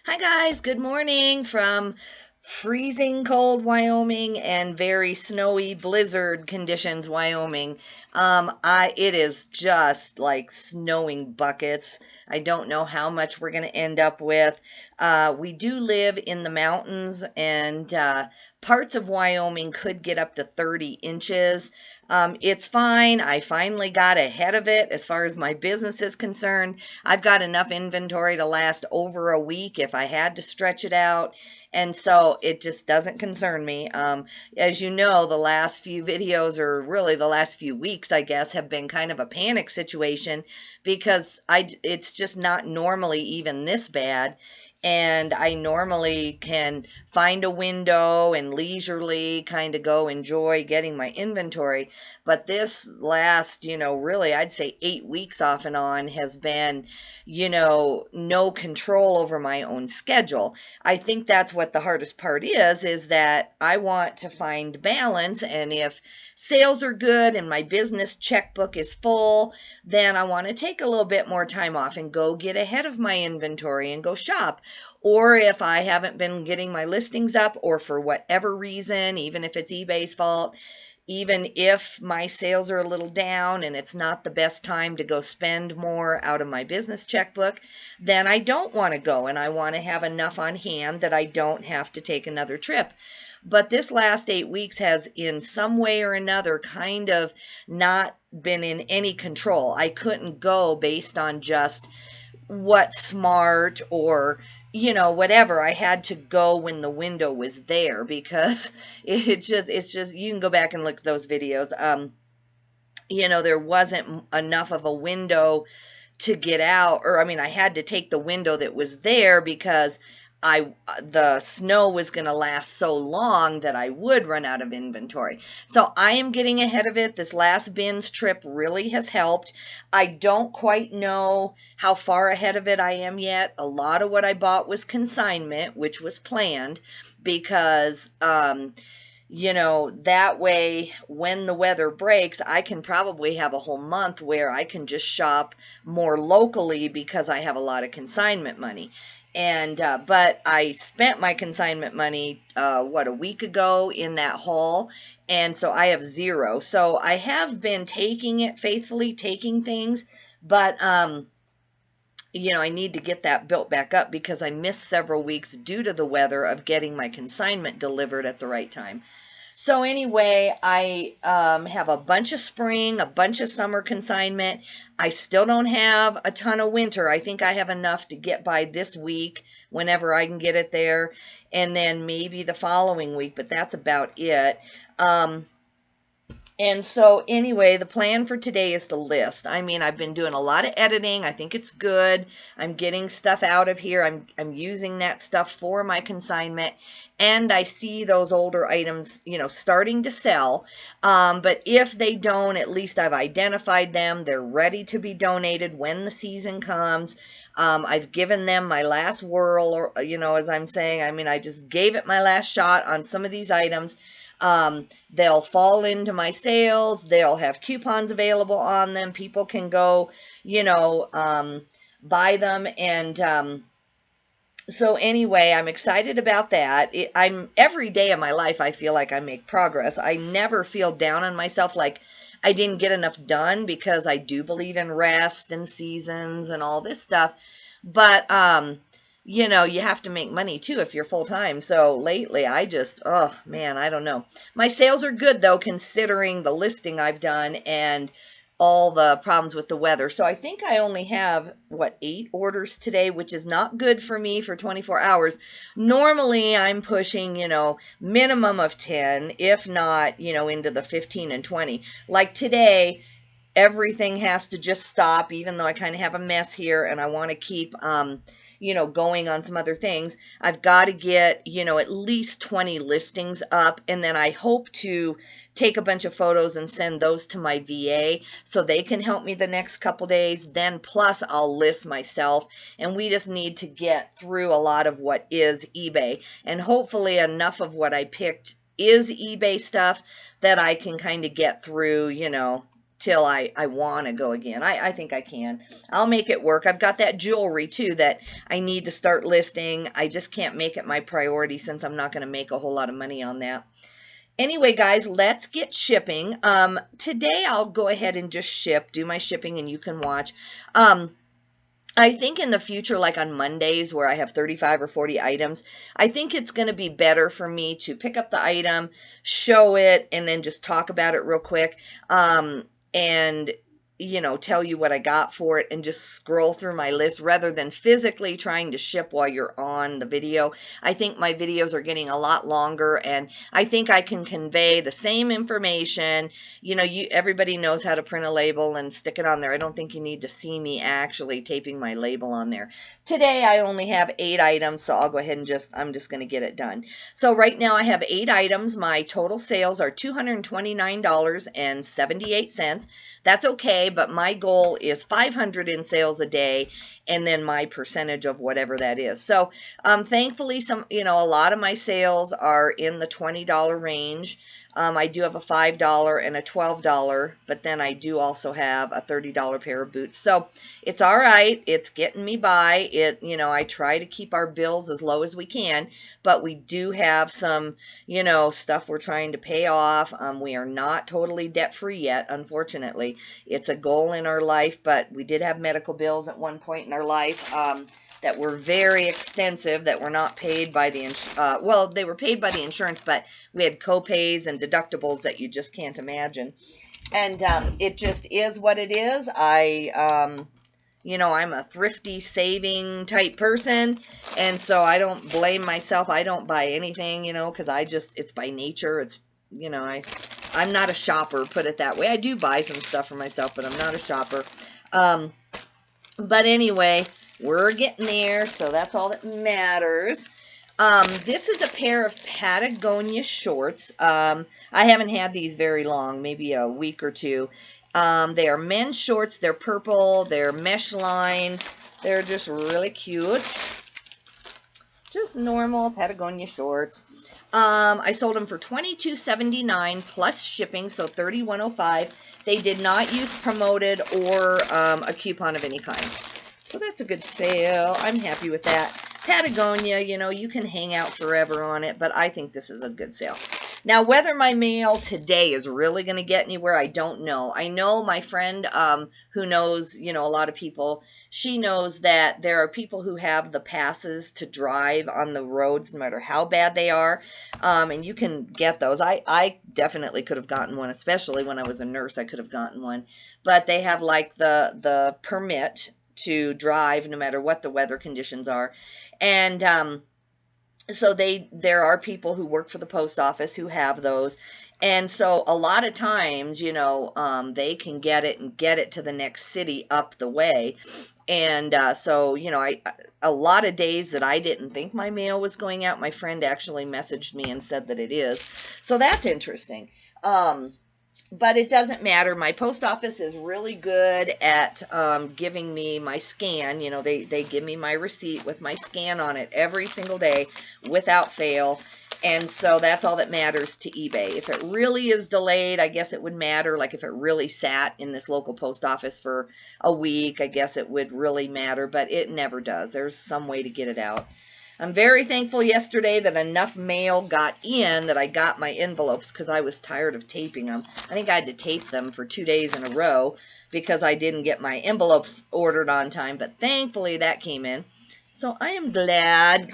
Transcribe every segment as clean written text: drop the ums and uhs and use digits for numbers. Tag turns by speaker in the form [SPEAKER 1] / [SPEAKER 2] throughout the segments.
[SPEAKER 1] Hi guys, good morning from freezing cold Wyoming and very snowy blizzard conditions Wyoming. It is just like snowing buckets. I don't know how much we're going to end up with. We do live in the mountains and parts of Wyoming could get up to 30 inches. It's fine. I finally got ahead of it as far as my business is concerned. I've got enough inventory to last over a week if I had to stretch it out. And so it just doesn't concern me. As you know, the last few videos, or really the last few weeks, I guess, have been kind of a panic situation because it's just not normally even this bad. And I normally can find a window and leisurely kind of go enjoy getting my inventory. But this last, really, I'd say 8 weeks off and on has been, no control over my own schedule. I think that's what the hardest part is that I want to find balance. And if sales are good and my business checkbook is full, then I want to take a little bit more time off and go get ahead of my inventory and go shop. Or if I haven't been getting my listings up, or for whatever reason, even if it's eBay's fault, even if my sales are a little down and it's not the best time to go spend more out of my business checkbook, then I don't want to go and I want to have enough on hand that I don't have to take another trip. But this last 8 weeks has, in some way or another, kind of not been in any control. I couldn't go based on just what's smart or whatever. I had to go when the window was there because it's just you can go back and look at those videos. There wasn't enough of a window to get out, or I mean, I had to take the window that was there because the snow was going to last so long that I would run out of inventory. So I am getting ahead of it. This last bins trip really has helped. I don't quite know how far ahead of it I am yet. A lot of what I bought was consignment, which was planned because that way when the weather breaks, I can probably have a whole month where I can just shop more locally because I have a lot of consignment money. And but I spent my consignment money a week ago in that haul, and so I have zero. So I have been taking it faithfully, taking things, but I need to get that built back up because I missed several weeks due to the weather of getting my consignment delivered at the right time. So anyway, I have a bunch of spring, a bunch of summer consignment. I still don't have a ton of winter. I think I have enough to get by this week whenever I can get it there, and then maybe the following week, but that's about it. And so anyway, the plan for today is to list. I mean, I've been doing a lot of editing. I think it's good. I'm getting stuff out of here. I'm using that stuff for my consignment. And I see those older items, starting to sell. But if they don't, at least I've identified them. They're ready to be donated when the season comes. I've given them my last whirl, or, as I'm saying, I mean, I just gave it my last shot on some of these items. They'll fall into my sales. They'll have coupons available on them. People can go, buy them. And so anyway, I'm excited about that. I'm every day of my life, I feel like I make progress. I never feel down on myself like I didn't get enough done because I do believe in rest and seasons and all this stuff. But you have to make money too if you're full time. So lately oh man, I don't know. My sales are good though, considering the listing I've done and all the problems with the weather. So I think I only have, 8 orders today, which is not good for me for 24 hours. Normally I'm pushing, minimum of 10, if not, into the 15 and 20. Like today, everything has to just stop, even though I kind of have a mess here and I want to keep, going on some other things. I've got to get, at least 20 listings up. And then I hope to take a bunch of photos and send those to my VA so they can help me the next couple days. Then plus I'll list myself. And we just need to get through a lot of what is eBay. And hopefully enough of what I picked is eBay stuff that I can kind of get through, till I want to go again. I think I can. I'll make it work. I've got that jewelry too that I need to start listing. I just can't make it my priority since I'm not going to make a whole lot of money on that. Anyway, guys, let's get shipping. Today I'll go ahead and just do my shipping, and you can watch. I think in the future, like on Mondays where I have 35 or 40 items, I think it's going to be better for me to pick up the item, show it, and then just talk about it real quick. And you know, tell you what I got for it and just scroll through my list rather than physically trying to ship while you're on the video. I think my videos are getting a lot longer, and I think I can convey the same information. You know, everybody knows how to print a label and stick it on there. I don't think you need to see me actually taping my label on there. Today I only have 8 items, so I'll go ahead and I'm just going to get it done. So right now I have 8 items. My total sales are $229.78. That's okay, but my goal is 500 in sales a day, and then my percentage of whatever that is. So thankfully, a lot of my sales are in the $20 range. I do have a $5 and a $12, but then I do also have a $30 pair of boots. So it's all right. It's getting me by. I try to keep our bills as low as we can, but we do have some, stuff we're trying to pay off. We are not totally debt-free yet, unfortunately. It's a goal in our life, but we did have medical bills at one point in our life. That were very extensive, that were not paid by the they were paid by the insurance, but we had co-pays and deductibles that you just can't imagine. And it just is what it is. I'm a thrifty, saving type person, and so I don't blame myself. I don't buy anything, because it's by nature. It's, I'm not a shopper, put it that way. I do buy some stuff for myself, but I'm not a shopper. But anyway, we're getting there, so that's all that matters. This is a pair of Patagonia shorts. I haven't had these very long, maybe a week or two. They are men's shorts. They're purple. They're mesh lined. They're just really cute. Just normal Patagonia shorts. I sold them for $22.79 plus shipping, so $31.05. They did not use promoted or a coupon of any kind. So that's a good sale. I'm happy with that. Patagonia, you can hang out forever on it, but I think this is a good sale. Now, whether my mail today is really going to get anywhere, I don't know. I know my friend who knows, a lot of people, she knows that there are people who have the passes to drive on the roads no matter how bad they are, and you can get those. I definitely could have gotten one, especially when I was a nurse, I could have gotten one. But they have like the permit to drive no matter what the weather conditions are. And so there are people who work for the post office who have those. And so a lot of times, they can get it and get it to the next city up the way. And so, a lot of days that I didn't think my mail was going out, my friend actually messaged me and said that it is. So that's interesting. But it doesn't matter. My post office is really good at giving me my scan. They give me my receipt with my scan on it every single day without fail. And so that's all that matters to eBay. If it really is delayed, I guess it would matter. Like if it really sat in this local post office for a week, I guess it would really matter. But it never does. There's some way to get it out. I'm very thankful yesterday that enough mail got in that I got my envelopes because I was tired of taping them. I think I had to tape them for 2 days in a row because I didn't get my envelopes ordered on time, but thankfully that came in. So I am glad.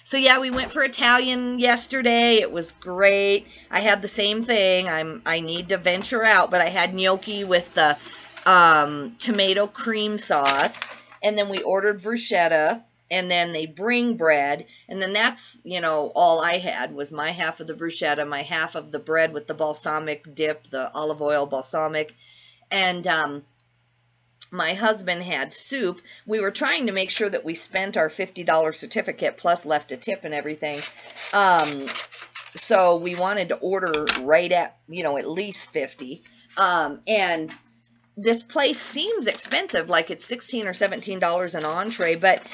[SPEAKER 1] So yeah, we went for Italian yesterday. It was great. I had the same thing. I need to venture out, but I had gnocchi with the tomato cream sauce, and then we ordered bruschetta. And then they bring bread, and then that's, all I had was my half of the bruschetta, my half of the bread with the balsamic dip, the olive oil balsamic, and my husband had soup. We were trying to make sure that we spent our $50 certificate plus left a tip and everything. So we wanted to order right at, at least 50. And this place seems expensive, like it's $16 or $17 an entree, but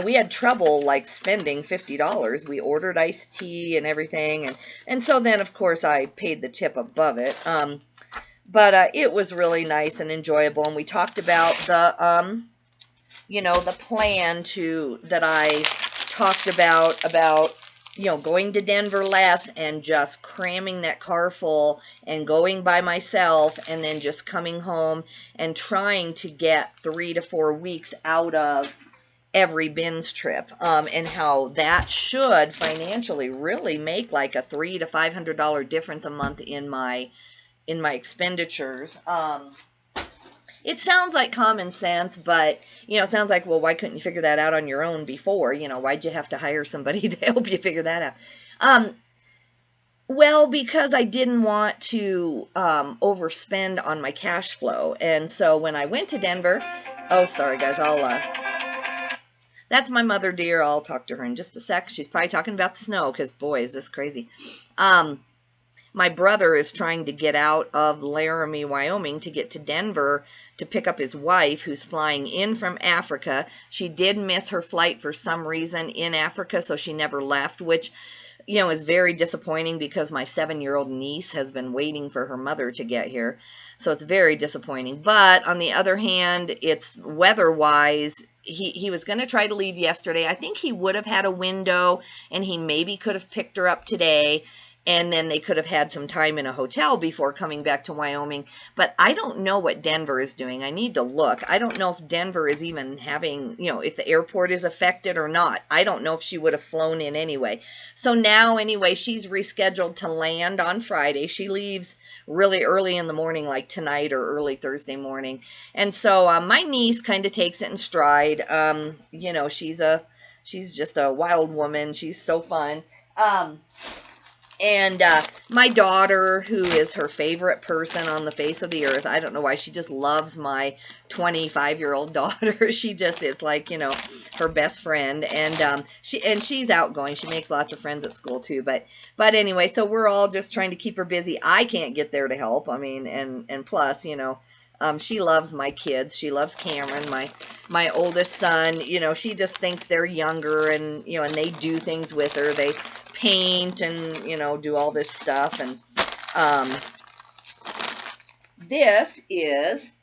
[SPEAKER 1] we had trouble like spending $50. We ordered iced tea and everything. And so then, of course, I paid the tip above it. But it was really nice and enjoyable. And we talked about the, the plan that I talked about, going to Denver less and just cramming that car full and going by myself and then just coming home and trying to get 3 to 4 weeks out of every bins trip, and how that should financially really make like a $300 to $500 difference a month in my expenditures. It sounds like common sense, but, it sounds like, well, why couldn't you figure that out on your own before? Why'd you have to hire somebody to help you figure that out? Well, because I didn't want to overspend on my cash flow. And so when I went to Denver, oh, sorry, guys, that's my mother dear. I'll talk to her in just a sec. She's probably talking about the snow because, boy, is this crazy. My brother is trying to get out of Laramie, Wyoming to get to Denver to pick up his wife who's flying in from Africa. She did miss her flight for some reason in Africa, so she never left, which, is very disappointing because my 7-year-old niece has been waiting for her mother to get here. So it's very disappointing. But on the other hand, it's weather-wise, he was going to try to leave yesterday. I think he would have had a window and he maybe could have picked her up today. And then they could have had some time in a hotel before coming back to Wyoming. But I don't know what Denver is doing. I need to look. I don't know if Denver is even having, if the airport is affected or not. I don't know if she would have flown in anyway. So now, anyway, she's rescheduled to land on Friday. She leaves really early in the morning, like tonight or early Thursday morning. And so my niece kind of takes it in stride. She's just a wild woman. She's so fun. And my daughter, who is her favorite person on the face of the earth, I don't know why, she just loves my 25-year-old daughter. She just is like, her best friend. And she's outgoing. She makes lots of friends at school too. But anyway, so we're all just trying to keep her busy. I can't get there to help. I mean, and plus, she loves my kids. She loves Cameron, my oldest son. She just thinks they're younger and, and they do things with her. They paint and, do all this stuff. And this is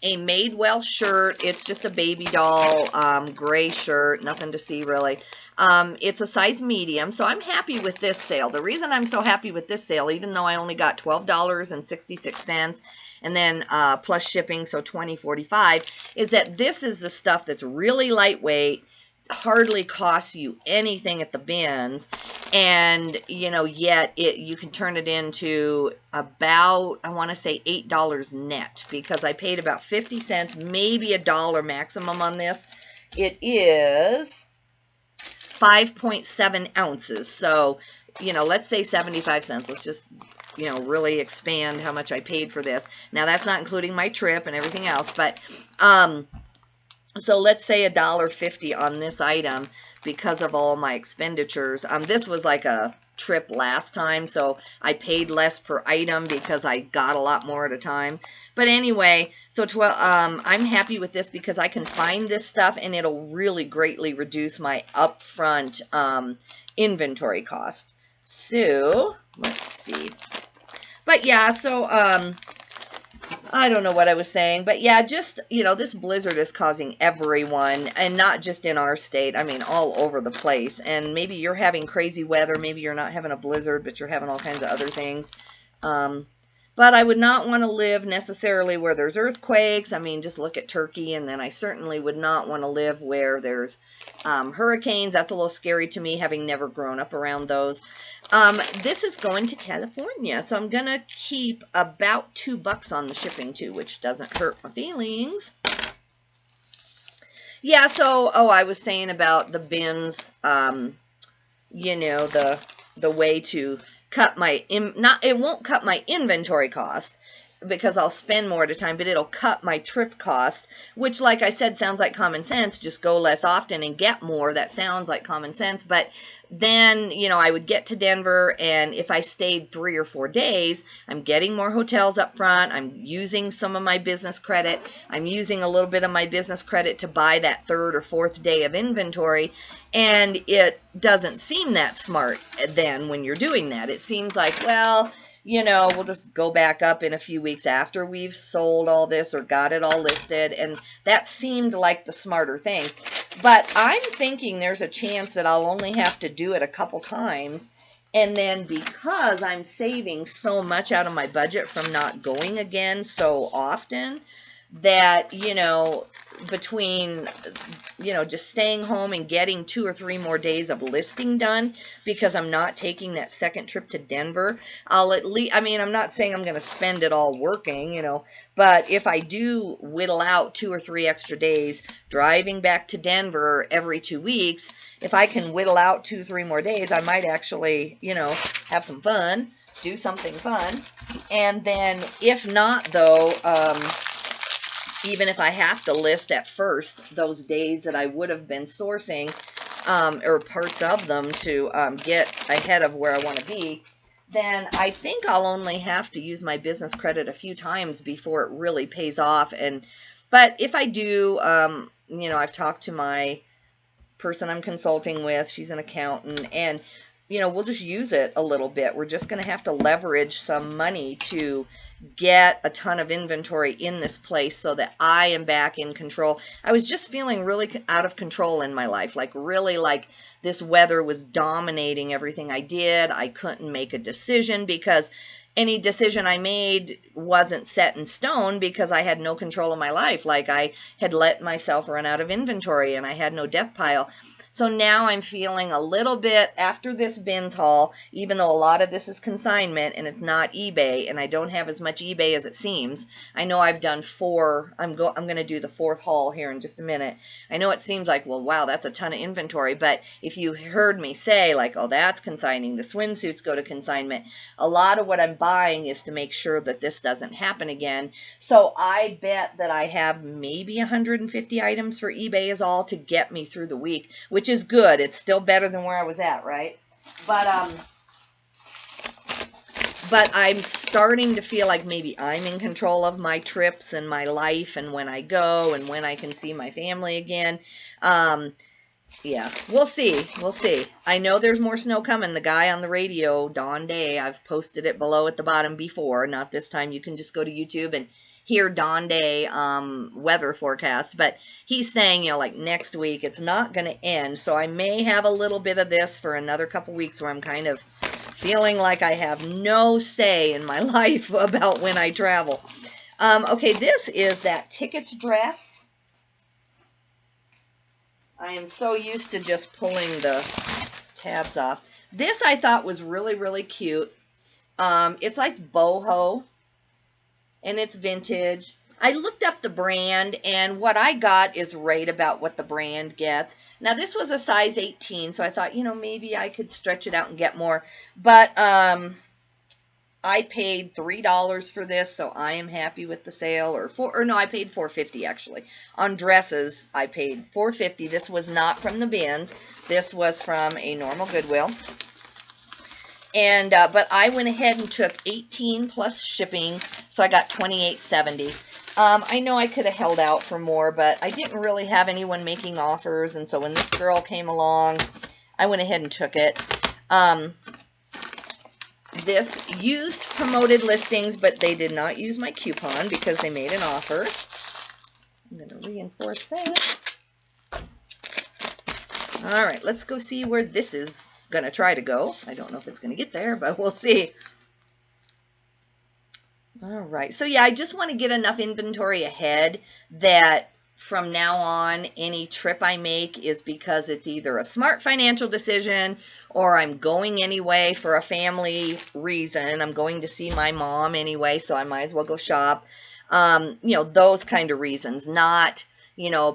[SPEAKER 1] a Madewell shirt. It's just a baby doll, gray shirt, nothing to see really. It's a size medium, so I'm happy with this sale. The reason I'm so happy with this sale, even though I only got $12.66, and then plus shipping, so $20.45, is that this is the stuff that's really lightweight, hardly costs you anything at the bins, and yet you can turn it into about, I want to say $8 net, because I paid about 50 cents, maybe $1 maximum on this. It is 5.7 ounces, so let's say 75 cents. Let's just really expand how much I paid for this. Now that's not including my trip and everything else, but so let's say $1.50 on this item because of all my expenditures. This was like a trip last time, so I paid less per item because I got a lot more at a time. But anyway, so I'm happy with this because I can find this stuff and it'll really greatly reduce my upfront inventory cost. So let's see. But yeah, so I don't know what I was saying, but yeah, just, this blizzard is causing everyone, and not just in our state, I mean, all over the place. And maybe you're having crazy weather, maybe you're not having a blizzard, but you're having all kinds of other things. But I would not want to live necessarily where there's earthquakes. I mean, just look at Turkey, and then I certainly would not want to live where there's hurricanes. That's a little scary to me, having never grown up around those. This is going to California, so I'm going to keep about $2 on the shipping too, which doesn't hurt my feelings. Yeah, so, I was saying about the bins, the way to cut my, it won't cut my inventory cost because I'll spend more at a time, but it'll cut my trip cost, which, like I said, sounds like common sense. Just go less often and get more. That sounds like common sense. But then, I would get to Denver, and if I stayed 3 or 4 days, I'm getting more hotels up front. I'm using some of my business credit. I'm using a little bit of my business credit to buy that 3rd or 4th day of inventory. And it doesn't seem that smart then when you're doing that. It seems like, well, we'll just go back up in a few weeks after we've sold all this or got it all listed. And that seemed like the smarter thing. But I'm thinking there's a chance that I'll only have to do it a couple times. And then because I'm saving so much out of my budget from not going again so often, that, between, just staying home and getting 2 or 3 more days of listing done because I'm not taking that second trip to Denver, I'll at least, I'm not saying I'm going to spend it all working, but if I do whittle out 2 or 3 extra days driving back to Denver every 2 weeks, if I can whittle out 2, 3 more days, I might actually, have some fun, do something fun. And then if not, though, even if I have to list at first those days that I would have been sourcing, or parts of them to get ahead of where I want to be, then I think I'll only have to use my business credit a few times before it really pays off. But if I do, I've talked to my person I'm consulting with. She's an accountant, and we'll just use it a little bit. We're just going to have to leverage some money to get a ton of inventory in this place so that I am back in control. I was just feeling really out of control in my life, really like this weather was dominating everything I did. I couldn't make a decision because any decision I made wasn't set in stone because I had no control of my life. Like I had let myself run out of inventory and I had no death pile. So now I'm feeling a little bit after this bins haul, even though a lot of this is consignment and it's not eBay, and I don't have as much eBay as it seems. I know I've done 4. I'm going to do the 4th haul here in just a minute. I know it seems like, well, wow, that's a ton of inventory. But if you heard me say like, oh, that's consigning, the swimsuits go to consignment, a lot of what I'm buying is to make sure that this doesn't happen again. So I bet that I have maybe 150 items for eBay is all to get me through the week, which is good. It's still better than where I was at, right? But I'm starting to feel like maybe I'm in control of my trips and my life and when I go and when I can see my family again. Yeah, we'll see. We'll see. I know there's more snow coming. The guy on the radio, Don Day, I've posted it below at the bottom before. Not this time. You can just go to YouTube and hear Don Day weather forecast. But he's saying, like next week, it's not going to end. So I may have a little bit of this for another couple weeks where I'm kind of feeling like I have no say in my life about when I travel. Okay, this is that tickets dress. I am so used to just pulling the tabs off. This I thought was really, really cute. It's like boho, and it's vintage. I looked up the brand, and what I got is right about what the brand gets. Now, this was a size 18, so I thought, maybe I could stretch it out and get more. But I paid $3 for this, so I am happy with the sale. No, I paid $4.50 actually. On dresses, I paid $4.50. This was not from the bins. This was from a normal Goodwill. And but I went ahead and took 18 plus shipping, so I got $28.70. I know I could have held out for more, but I didn't really have anyone making offers, and so when this girl came along, I went ahead and took it. This used promoted listings, but they did not use my coupon because they made an offer. I'm going to reinforce that. All right, let's go see where this is going to try to go. I don't know if it's going to get there, but we'll see. All right, so yeah, I just want to get enough inventory ahead that from now on, any trip I make is because it's either a smart financial decision or I'm going anyway for a family reason. I'm going to see my mom anyway, so I might as well go shop. Those kind of reasons, not,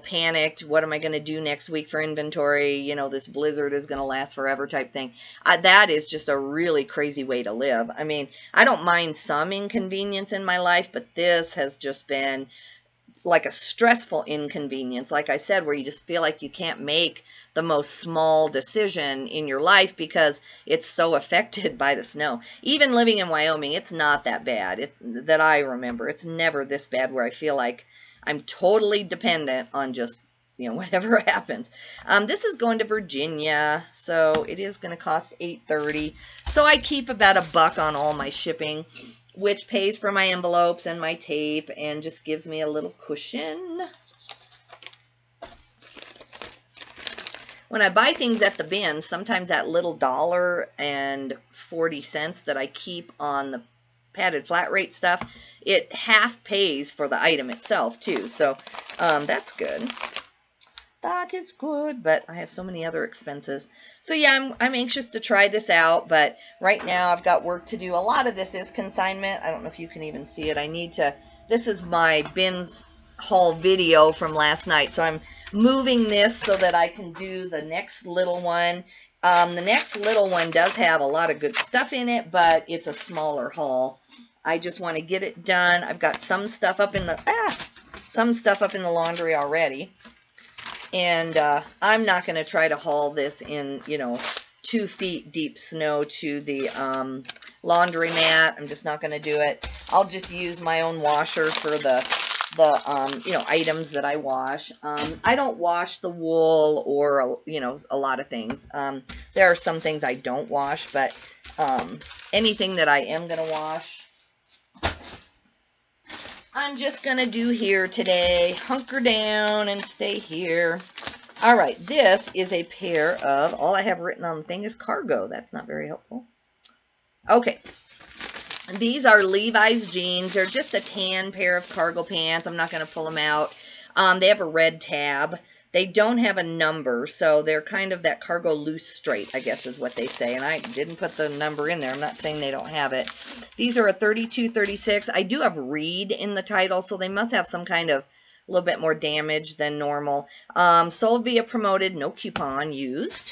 [SPEAKER 1] panicked, what am I going to do next week for inventory? This blizzard is going to last forever type thing. That is just a really crazy way to live. I mean, I don't mind some inconvenience in my life, but this has just been like a stressful inconvenience, like I said, where you just feel like you can't make the most small decision in your life because it's so affected by the snow. Even living in Wyoming, it's not that bad. It's that I remember. It's never this bad where I feel like I'm totally dependent on just you know, whatever happens. This is going to Virginia, so it is going to cost $8.30. So I keep about $1 on all my shipping, which pays for my envelopes and my tape and just gives me a little cushion. When I buy things at the bin, sometimes that little $1.40 that I keep on the padded flat rate stuff, it half pays for the item itself too. So that's good. That is good, but I have so many other expenses. So yeah, I'm anxious to try this out, but right now I've got work to do. A lot of this is consignment. I don't know if you can even see it. I need to, this is my bins haul video from last night. So I'm moving this so that I can do the next little one. The next little one does have a lot of good stuff in it, but it's a smaller haul. I just want to get it done. I've got some stuff up in the laundry already. And I'm not going to try to haul this in, you know, 2 feet deep snow to the laundromat. I'm just not going to do it. I'll just use my own washer for the you know, items that I wash. I don't wash the wool or, you know, a lot of things. There are some things I don't wash, but anything that I am going to wash, I'm just going to do here today. Hunker down and stay here. All right, this is a pair of, all I have written on the thing is cargo. That's not very helpful. Okay. These are Levi's jeans. They're just a tan pair of cargo pants. I'm not going to pull them out. They have a red tab. They don't have a number, so they're kind of that cargo loose straight, I guess is what they say. And I didn't put the number in there. I'm not saying they don't have it. These are a 32-36. I do have Reed in the title, so they must have some kind of a little bit more damage than normal. Sold via promoted, no coupon used.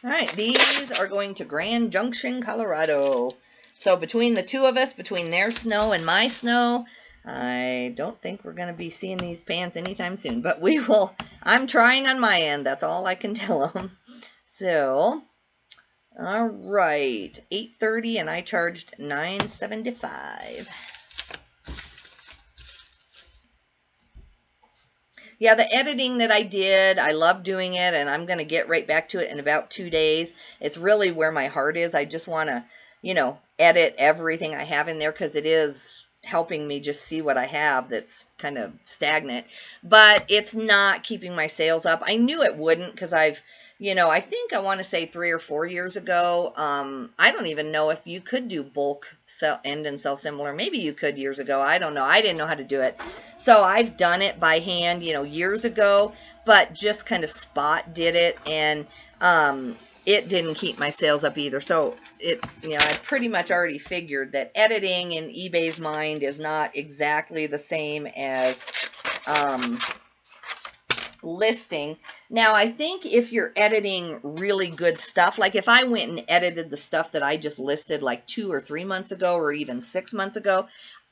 [SPEAKER 1] All right, these are going to Grand Junction, Colorado. So between the two of us, between their snow and my snow, I don't think we're going to be seeing these pants anytime soon. But we will. I'm trying on my end. That's all I can tell them. So, all right, $8.30, and I charged $9.75. Yeah, the editing that I did, I love doing it, and I'm going to get right back to it in about 2 days. It's really where my heart is. I just want to, you know, edit everything I have in there because it is helping me just see what I have that's kind of stagnant. But it's not keeping my sales up. I knew it wouldn't because I've, you know, I think I want to say 3 or 4 years ago, I don't even know if you could do bulk sell end and sell similar. Maybe you could years ago. I don't know. I didn't know how to do it. So I've done it by hand, you know, years ago, but just kind of spot did it, and it didn't keep my sales up either. So it, you know, I pretty much already figured that editing in eBay's mind is not exactly the same as listing. Now, I think if you're editing really good stuff, like if I went and edited the stuff that I just listed like 2 or 3 months ago or even 6 months ago,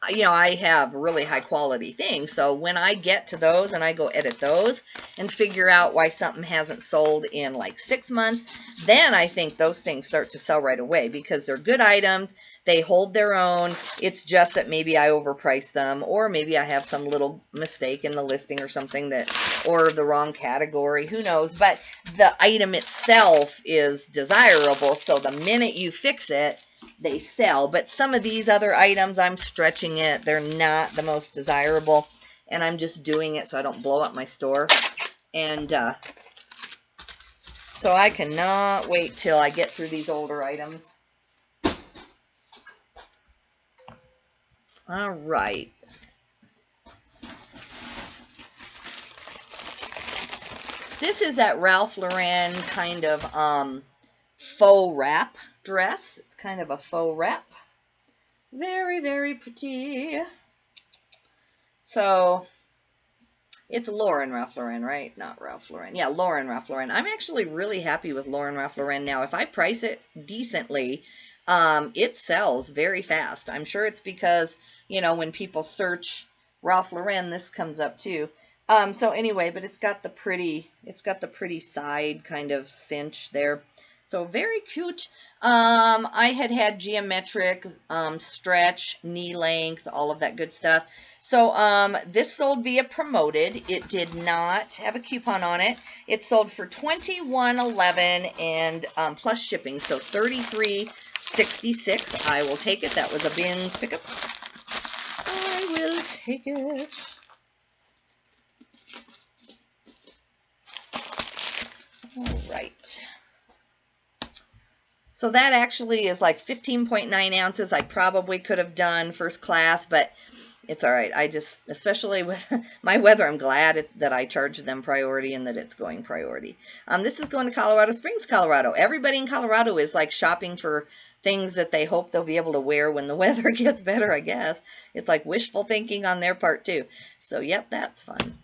[SPEAKER 1] you know, I have really high quality things. So when I get to those and I go edit those and figure out why something hasn't sold in like 6 months, then I think those things start to sell right away because they're good items. They hold their own. It's just that maybe I overpriced them, or maybe I have some little mistake in the listing or something that, or the wrong category, who knows. But the item itself is desirable. So the minute you fix it, they sell. But some of these other items, I'm stretching it. They're not the most desirable, and I'm just doing it so I don't blow up my store. And so I cannot wait till I get through these older items. All right. This is that Ralph Lauren kind of faux wrap dress. It's kind of a faux wrap. Very, very pretty. So, it's Lauren Ralph Lauren, right? Not Ralph Lauren. Yeah, Lauren Ralph Lauren. I'm actually really happy with Lauren Ralph Lauren now. If I price it decently, it sells very fast. I'm sure it's because, you know, when people search Ralph Lauren, this comes up too. So anyway, but it's got the pretty side kind of cinch there. So very cute. I had geometric, stretch, knee length, all of that good stuff. So this sold via promoted. It did not have a coupon on it. It sold for $21.11 and plus shipping, so $33.66. I will take it. That was a bins pickup. I will take it. All right. So that actually is like 15.9 ounces. I probably could have done first class, but it's all right. I just, especially with my weather, I'm glad that I charged them priority and that it's going priority. This is going to Colorado Springs, Colorado. Everybody in Colorado is like shopping for things that they hope they'll be able to wear when the weather gets better, I guess. It's like wishful thinking on their part too. So, yep, that's fun.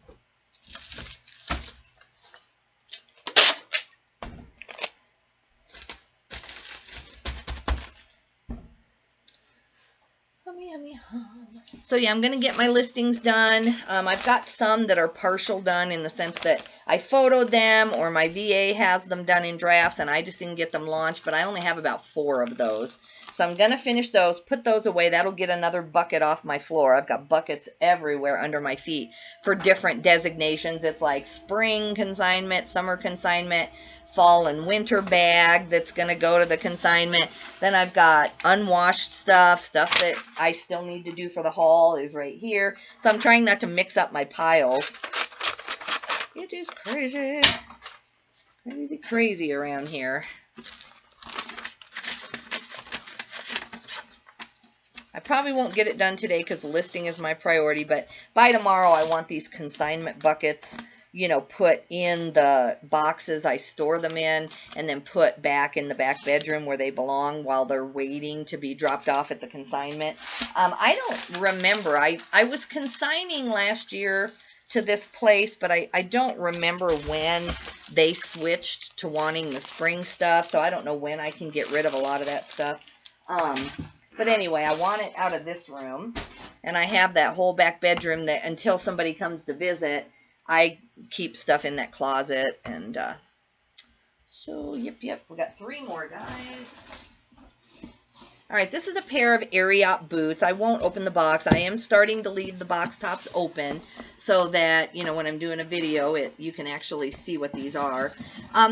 [SPEAKER 1] So yeah, I'm going to get my listings done. I've got some that are partial done in the sense that I photoed them or my VA has them done in drafts and I just didn't get them launched, but I only have about 4 of those. So I'm going to finish those, put those away. That'll get another bucket off my floor. I've got buckets everywhere under my feet for different designations. It's like spring consignment, summer consignment, fall and winter bag that's going to go to the consignment. Then I've got unwashed stuff that I still need to do for the haul is right here. So I'm trying not to mix up my piles. It is crazy. Crazy, crazy around here. I probably won't get it done today because listing is my priority, but by tomorrow I want these consignment buckets, you know, put in the boxes I store them in and then put back in the back bedroom where they belong while they're waiting to be dropped off at the consignment. I don't remember. I was consigning last year to this place, but I don't remember when they switched to wanting the spring stuff, so I don't know when I can get rid of a lot of that stuff. But anyway, I want it out of this room, and I have that whole back bedroom that until somebody comes to visit, I keep stuff in that closet, and so, yep, we got 3 more, guys. All right, this is a pair of Ariat boots. I won't open the box. I am starting to leave the box tops open so that, you know, when I'm doing a video, you can actually see what these are.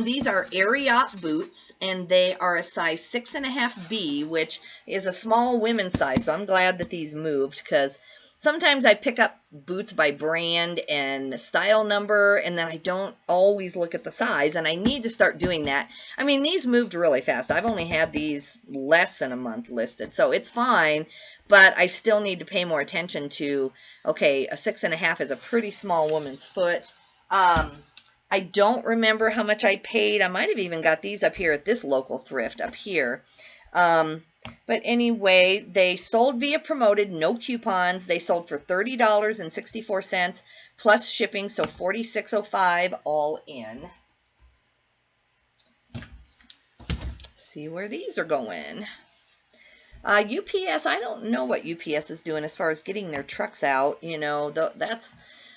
[SPEAKER 1] These are Ariat boots, and they are a size 6.5B, which is a small women's size. So I'm glad that these moved because sometimes I pick up boots by brand and style number, and then I don't always look at the size, and I need to start doing that. I mean, these moved really fast. I've only had these less than a month listed, so it's fine, but I still need to pay more attention to, okay, a 6.5 is a pretty small woman's foot. I don't remember how much I paid. I might have even got these up here at this local thrift up here. But anyway, they sold via promoted, no coupons. They sold for $30.64 plus shipping, so $46.05 all in. See where these are going. UPS, I don't know what UPS is doing as far as getting their trucks out. You know, that's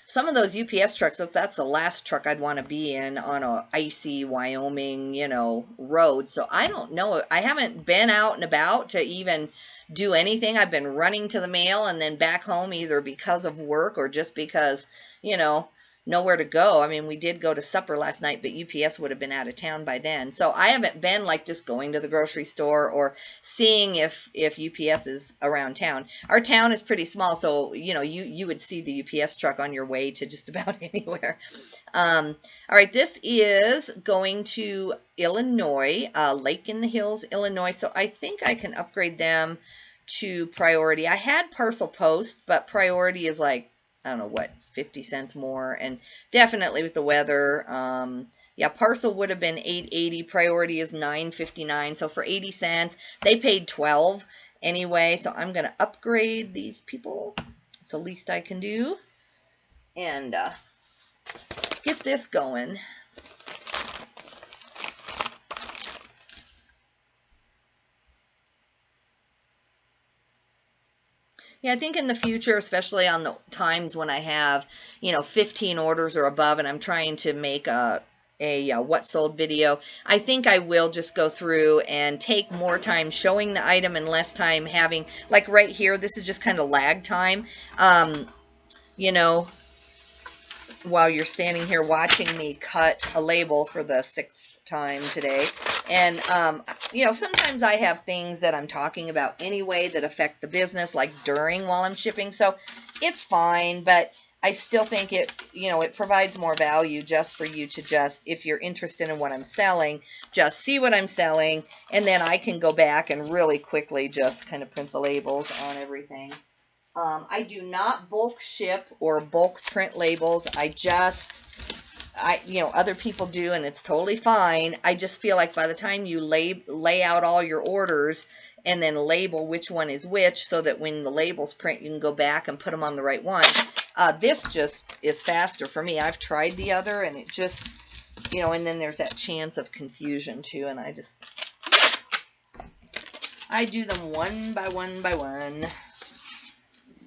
[SPEAKER 1] some of those UPS trucks, that's the last truck I'd want to be in on a icy Wyoming, you know, road. So I don't know. I haven't been out and about to even do anything. I've been running to the mail and then back home either because of work or just because, you know, nowhere to go. I mean, we did go to supper last night, but UPS would have been out of town by then. So I haven't been like just going to the grocery store or seeing if UPS is around town. Our town is pretty small, so you know you would see the UPS truck on your way to just about anywhere. All right, this is going to Illinois, Lake in the Hills, Illinois. So I think I can upgrade them to priority. I had parcel post, but priority is like, I don't know what, 50 cents more, and definitely with the weather, yeah, parcel would have been $8.80, priority is $9.59, so for 80 cents, they paid $12 anyway, so I'm going to upgrade these people. It's the least I can do, and get this going. Yeah, I think in the future, especially on the times when I have, you know, 15 orders or above, and I'm trying to make a what sold video. I think I will just go through and take more time showing the item and less time having, like right here, this is just kind of lag time. You know, while you're standing here watching me cut a label for the 6th time today. And, you know, sometimes I have things that I'm talking about anyway that affect the business, like during while I'm shipping. So it's fine, but I still think it, you know, it provides more value just for you to just, if you're interested in what I'm selling, just see what I'm selling. And then I can go back and really quickly just kind of print the labels on everything. I do not bulk ship or bulk print labels. You know, other people do, and it's totally fine. I just feel like by the time you lay out all your orders and then label which one is which, so that when the labels print, you can go back and put them on the right one. This just is faster for me. I've tried the other, and it just, you know, and then there's that chance of confusion too, and I do them one by one by one.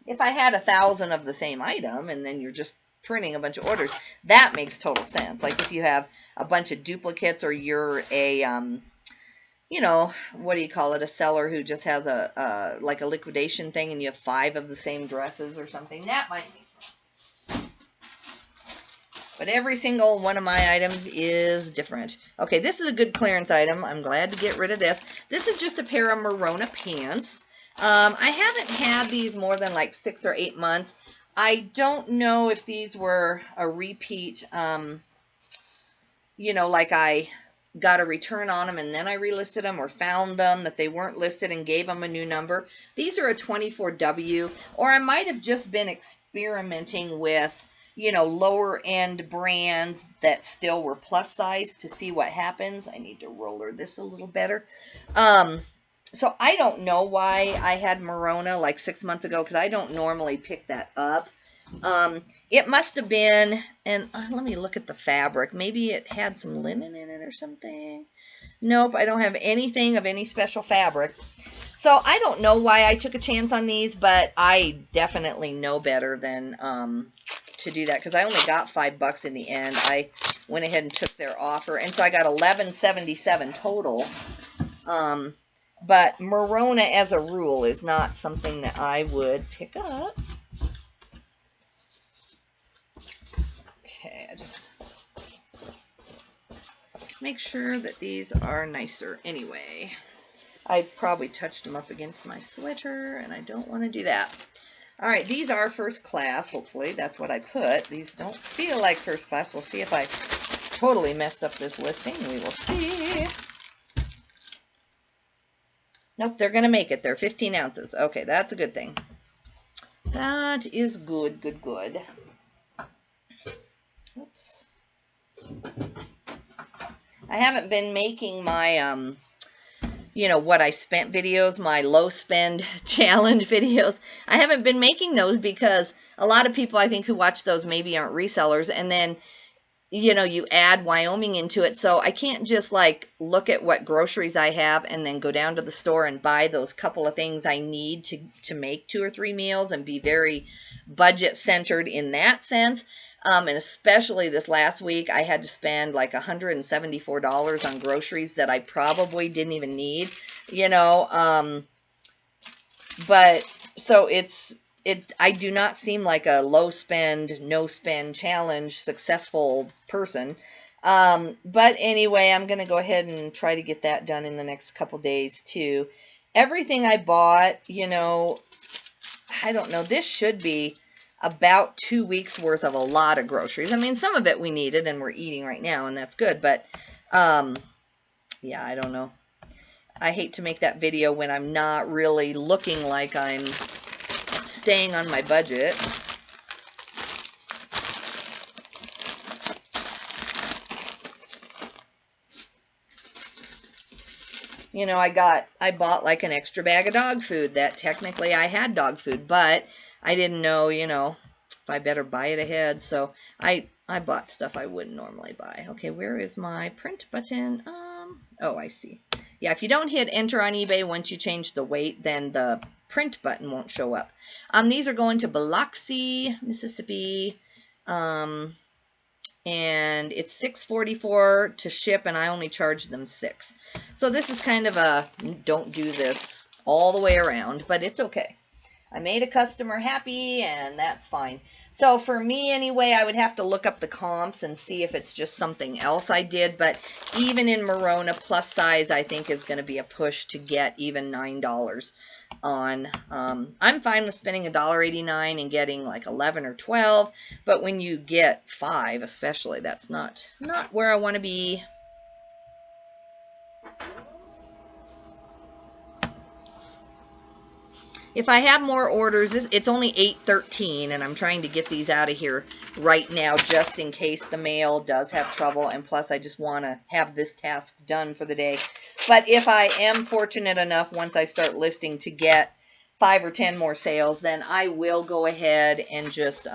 [SPEAKER 1] If I had 1,000 of the same item and then you're just printing a bunch of orders, that makes total sense. Like if you have a bunch of duplicates, or you're a, you know, what do you call it? A seller who just has like a liquidation thing, and you have 5 of the same dresses or something, that might make sense. But every single one of my items is different. Okay, this is a good clearance item. I'm glad to get rid of this. This is just a pair of Merona pants. I haven't had these more than like 6 or 8 months. I don't know if these were a repeat, you know, like I got a return on them and then I relisted them, or found them that they weren't listed and gave them a new number. These are a 24W, or I might have just been experimenting with, you know, lower end brands that still were plus size to see what happens. I need to roller this a little better. So I don't know why I had Merona like 6 months ago, because I don't normally pick that up. It must have been, and let me look at the fabric. Maybe it had some linen in it or something. Nope, I don't have anything of any special fabric. So I don't know why I took a chance on these, but I definitely know better than to do that, because I only got $5 in the end. I went ahead and took their offer, and so I got $11.77 total. But Merona, as a rule, is not something that I would pick up. Okay, I just make sure that these are nicer anyway. I probably touched them up against my sweater, and I don't want to do that. All right, these are first class, hopefully. That's what I put. These don't feel like first class. We'll see if I totally messed up this listing. We will see. Nope, they're going to make it. They're 15 ounces. Okay, that's a good thing. That is good, good, good. Oops. I haven't been making my, you know, what I spent videos, my low spend challenge videos. I haven't been making those because a lot of people, I think, who watch those maybe aren't resellers. And then, you know, you add Wyoming into it. So I can't just like look at what groceries I have and then go down to the store and buy those couple of things I need to make 2 or 3 meals and be very budget centered in that sense. And especially this last week, I had to spend like $174 on groceries that I probably didn't even need, you know. But so I do not seem like a low spend, no spend challenge successful person. But anyway, I'm going to go ahead and try to get that done in the next couple days too. Everything I bought, you know, I don't know, this should be about 2 weeks worth of a lot of groceries. I mean, some of it we needed and we're eating right now, and that's good. But, yeah, I don't know. I hate to make that video when I'm not really looking like I'm staying on my budget. You know, I bought like an extra bag of dog food that technically I had dog food, but I didn't know, you know, if I better buy it ahead. So I bought stuff I wouldn't normally buy. Okay, where is my print button? Oh, I see. Yeah, if you don't hit enter on eBay once you change the weight, then the print button won't show up. These are going to Biloxi, Mississippi. And and it's $6.44 to ship, and I only charged them $6. So this is kind of a don't do this all the way around, but it's okay. I made a customer happy, and that's fine. So for me anyway, I would have to look up the comps and see if it's just something else I did. But even in Merona, plus size, I think is going to be a push to get even $9 on. I'm fine with spending $1.89 and getting like 11 or 12. But when you get 5, especially, that's not where I want to be. If I have more orders, it's only 8:13, and I'm trying to get these out of here right now just in case the mail does have trouble, and plus I just want to have this task done for the day. But if I am fortunate enough, once I start listing, to get 5 or 10 more sales, then I will go ahead and just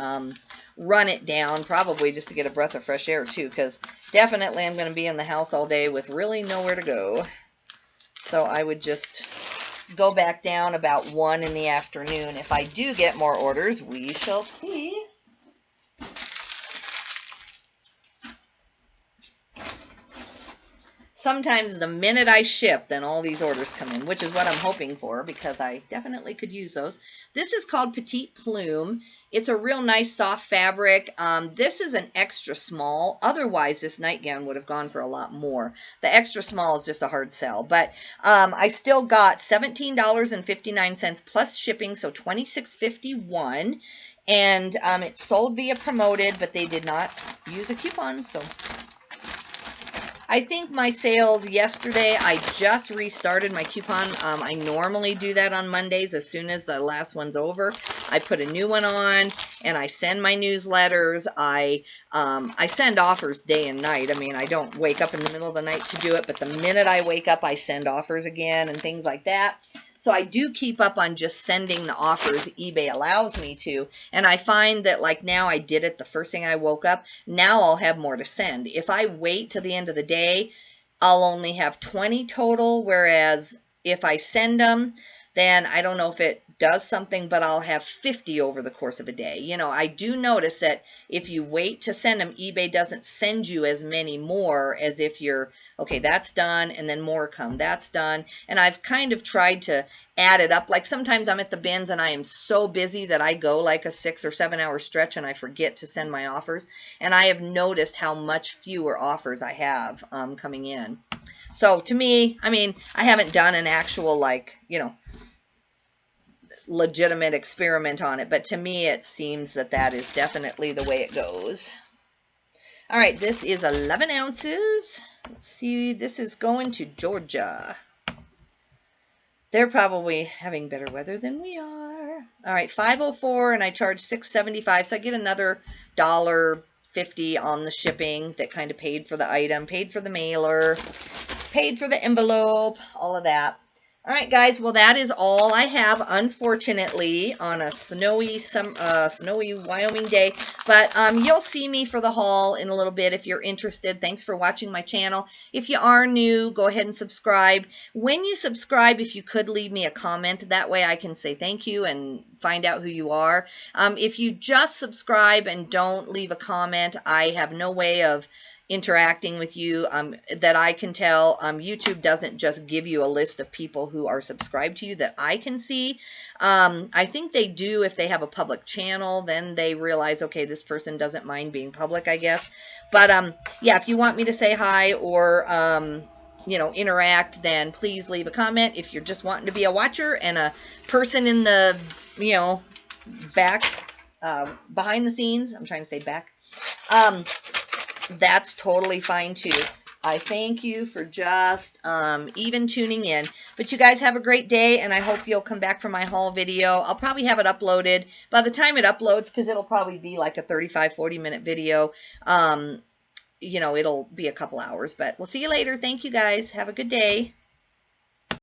[SPEAKER 1] run it down, probably just to get a breath of fresh air too, because definitely I'm going to be in the house all day with really nowhere to go. So I would just go back down about 1 in the afternoon. If I do get more orders, we shall see. Sometimes the minute I ship, then all these orders come in, which is what I'm hoping for, because I definitely could use those. This is called Petite Plume. It's a real nice soft fabric. This is an extra small. Otherwise, this nightgown would have gone for a lot more. The extra small is just a hard sell. But I still got $17.59 plus shipping, so $26.51. And it's sold via Promoted, but they did not use a coupon, so I think my sales yesterday, I just restarted my coupon. I normally do that on Mondays as soon as the last one's over. I put a new one on, and I send my newsletters. I send offers day and night. I mean, I don't wake up in the middle of the night to do it, but the minute I wake up, I send offers again and things like that. So I do keep up on just sending the offers eBay allows me to. And I find that like now I did it the first thing I woke up. Now I'll have more to send. If I wait till the end of the day, I'll only have 20 total. Whereas if I send them, then I don't know if it does something, but I'll have 50 over the course of a day. You know, I do notice that if you wait to send them, eBay doesn't send you as many more as if you're, okay, that's done, and then more come, that's done. And I've kind of tried to add it up. Like sometimes I'm at the bins and I am so busy that I go like a 6 or 7 hour stretch and I forget to send my offers. And I have noticed how much fewer offers I have coming in. So to me, I mean, I haven't done an actual like, you know, legitimate experiment on it, but to me it seems that that is definitely the way it goes. All right, this is 11 ounces. Let's see, this is going to Georgia. They're probably having better weather than we are. All right, 504, and I charge $6.75, so I get another $1.50 on the shipping that kind of paid for the item, paid for the mailer, paid for the envelope, all of that. All right, guys, well, that is all I have, unfortunately, on a snowy Wyoming day. But you'll see me for the haul in a little bit if you're interested. Thanks for watching my channel. If you are new, go ahead and subscribe. When you subscribe, if you could leave me a comment, that way I can say thank you and find out who you are. If you just subscribe and don't leave a comment, I have no way of interacting with you that I can tell. YouTube doesn't just give you a list of people who are subscribed to you that I can see. I think they do if they have a public channel, then they realize, okay, this person doesn't mind being public, I guess. But yeah, if you want me to say hi or you know, interact, then please leave a comment. If you're just wanting to be a watcher and a person in the, you know, back, behind the scenes, I'm trying to say back, that's totally fine too. I thank you for just even tuning in. But you guys have a great day, and I hope you'll come back for my haul video. I'll probably have it uploaded by the time it uploads, because it'll probably be like a 35-40 minute video. You know, it'll be a couple hours, but we'll see you later. Thank you guys. Have a good day.